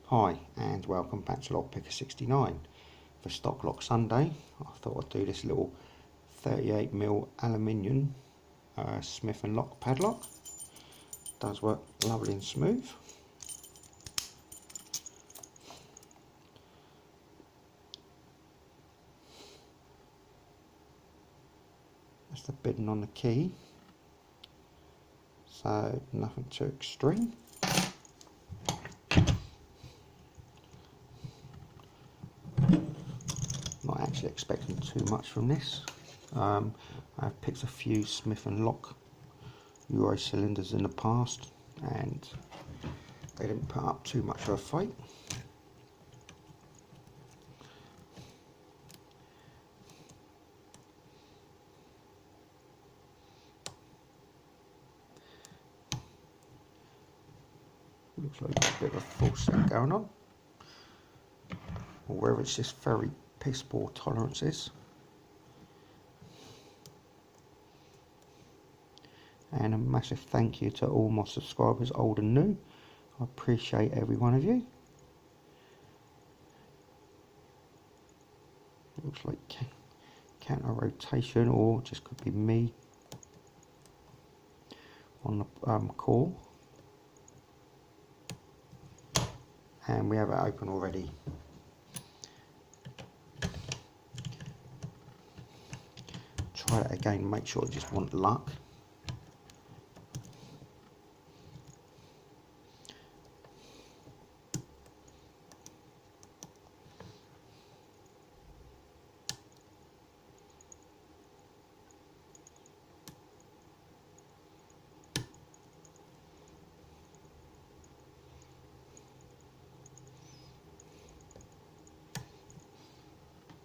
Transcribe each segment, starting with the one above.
Hi and welcome back to Locke Picker 69 for Stock Lock Sunday. I thought I'd do this little 38mm aluminium Smith & Locke padlock. Does work lovely and smooth. That's the bidding on the key, so nothing too extreme. Not actually expecting too much from this. I've picked a few Smith & Locke Euro cylinders in the past and they didn't put up too much of a fight. Looks like a bit of a full set going on, or whether it's just very piss poor tolerances. And a massive thank you to all my subscribers, old and new. I appreciate every one of you. Looks like counter rotation, or just could be me on the core. And we have it open already. Try it again, make sure you just want luck.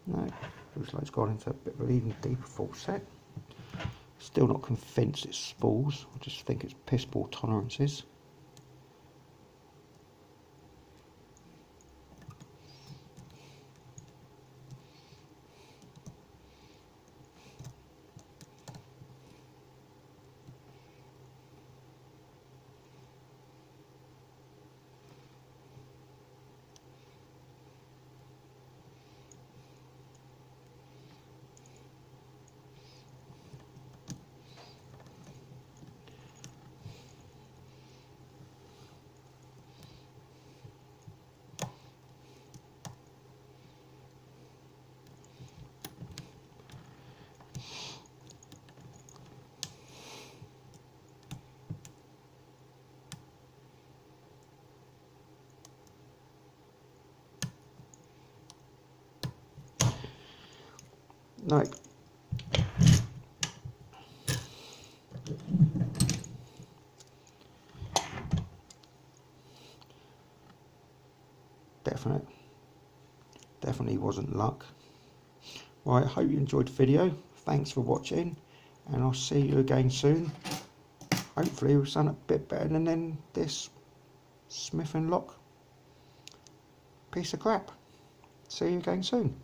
No, looks like it's gone into a bit of an even deeper full set. Still not convinced it's spools, I just think it's piss poor tolerances. No. Definitely wasn't luck. Right, I hope you enjoyed the video. Thanks for watching, and I'll see you again soon. Hopefully we've done a bit better than this Smith & Locke piece of crap. See you again soon.